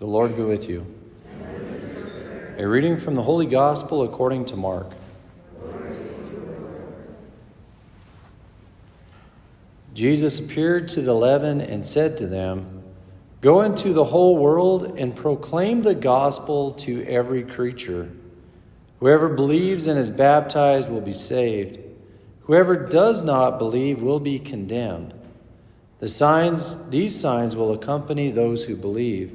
The Lord be with you. A reading from the Holy Gospel according to Mark. Jesus appeared to the 11 and said to them, "Go into the whole world and proclaim the gospel to every creature. Whoever believes and is baptized will be saved. Whoever does not believe will be condemned. These signs will accompany those who believe.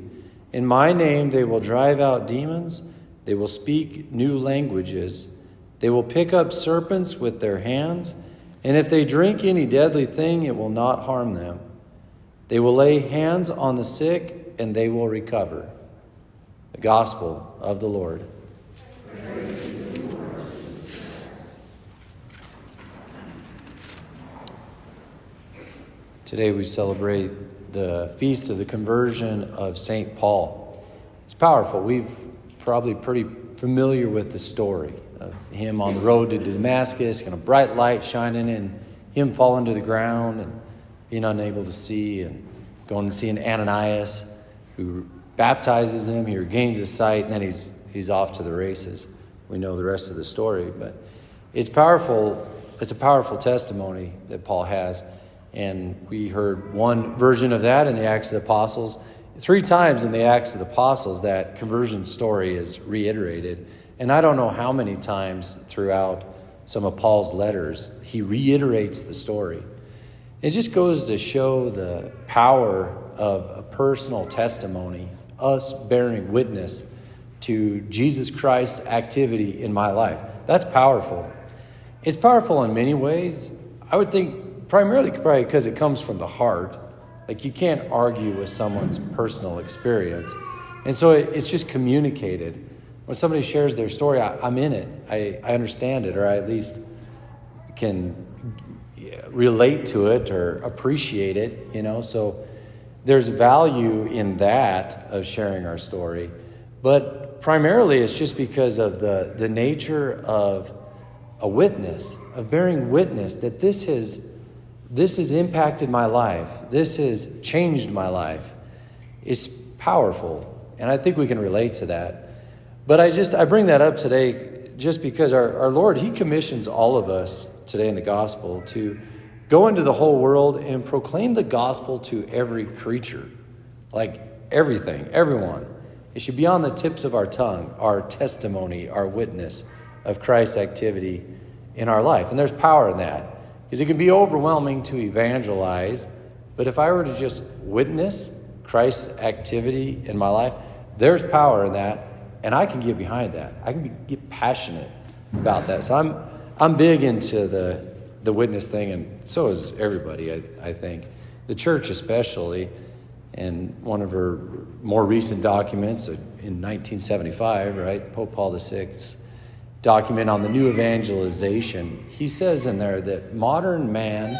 In my name they will drive out demons. They will speak new languages. They will pick up serpents with their hands. And if they drink any deadly thing, it will not harm them. They will lay hands on the sick, and they will recover." The Gospel of the Lord. Today we celebrate the feast of the conversion of St. Paul. It's powerful. We've probably pretty familiar with the story of him on the road to Damascus, and a bright light shining, and him falling to the ground and being unable to see, and going and seeing Ananias, who baptizes him. He regains his sight, and then he's off to the races. We know the rest of the story, but it's powerful. It's a powerful testimony that Paul has. And we heard one version of that in the Acts of the Apostles. 3 times in the Acts of the Apostles, that conversion story is reiterated. And I don't know how many times throughout some of Paul's letters he reiterates the story. It just goes to show the power of a personal testimony, us bearing witness to Jesus Christ's activity in my life. That's powerful. It's powerful in many ways. I would think primarily probably because it comes from the heart. Like, you can't argue with someone's personal experience. And so it's just communicated. When somebody shares their story, I'm in it. I understand it, or I at least can relate to it or appreciate it, So there's value in that of sharing our story. But primarily it's just because of the nature of a witness, of bearing witness that this has impacted my life. This has changed my life. It's powerful, and I think we can relate to that. But I bring that up today just because our Lord, he commissions all of us today in the gospel to go into the whole world and proclaim the gospel to every creature. Like everything, everyone. It should be on the tips of our tongue, our testimony, our witness of Christ's activity in our life. And there's power in that. Because it can be overwhelming to evangelize, but if I were to just witness Christ's activity in my life, there's power in that, and I can get behind that. I can get passionate about that. So I'm big into the witness thing, and so is everybody, I think. The church especially, in one of her more recent documents in 1975, right, Pope Paul VI, document on the new evangelization, he says in there that modern man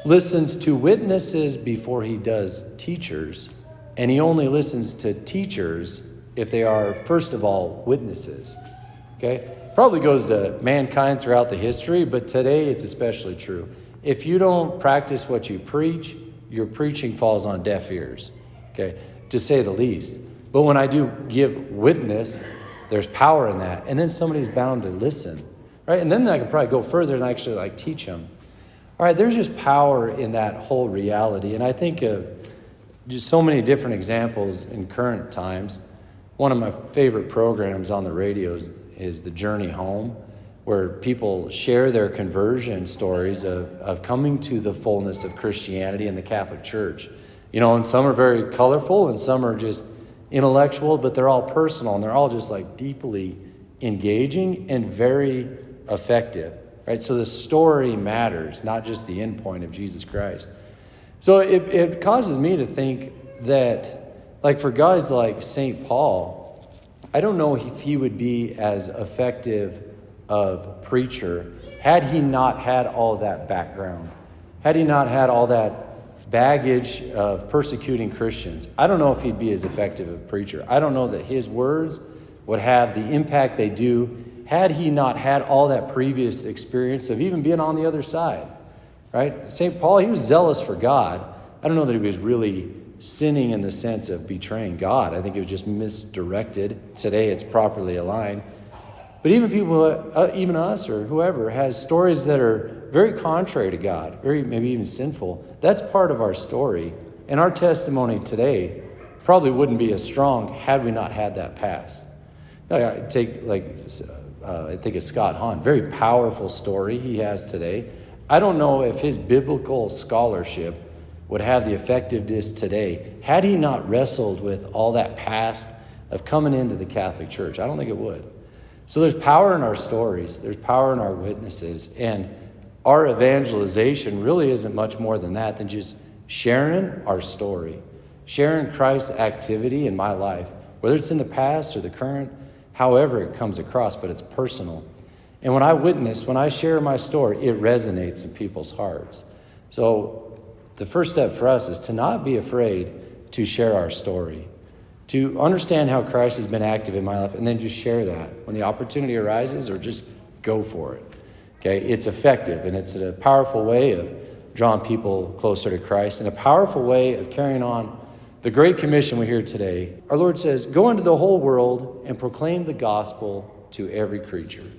listens to witnesses before he does teachers, and he only listens to teachers if they are, first of all, witnesses. Okay? Probably goes to mankind throughout the history, but today it's especially true. If you don't practice what you preach, your preaching falls on deaf ears, okay, to say the least. But when I do give witness, there's power in that. And then somebody's bound to listen, right? And then I can probably go further and actually teach them. All right, there's just power in that whole reality. And I think of just so many different examples in current times. One of my favorite programs on the radio is The Journey Home, where people share their conversion stories of coming to the fullness of Christianity in the Catholic Church. And some are very colorful and some are just intellectual, but they're all personal, and they're all just deeply engaging and very effective, right? So the story matters, not just the end point of Jesus Christ. So it causes me to think that, for guys like St. Paul, I don't know if he would be as effective of preacher had he not had all that background, had he not had all that baggage of persecuting Christians. I don't know if he'd be as effective a preacher. I don't know that his words would have the impact they do had he not had all that previous experience of even being on the other side, right? St. Paul, he was zealous for God. I don't know that he was really sinning in the sense of betraying God. I think it was just misdirected. Today it's properly aligned. But even people, even us or whoever, has stories that are very contrary to God, very maybe even sinful. That's part of our story. And our testimony today probably wouldn't be as strong had we not had that past. I think of Scott Hahn, very powerful story he has today. I don't know if his biblical scholarship would have the effectiveness today had he not wrestled with all that past of coming into the Catholic Church. I don't think it would. So there's power in our stories. There's power in our witnesses. And our evangelization really isn't much more than that, than just sharing our story, sharing Christ's activity in my life, whether it's in the past or the current, however it comes across, but it's personal. And when I share my story, it resonates in people's hearts. So the first step for us is to not be afraid to share our story, to understand how Christ has been active in my life, and then just share that when the opportunity arises, or just go for it. Okay, it's effective, and it's a powerful way of drawing people closer to Christ, and a powerful way of carrying on the Great Commission we hear today. Our Lord says, go into the whole world and proclaim the gospel to every creature.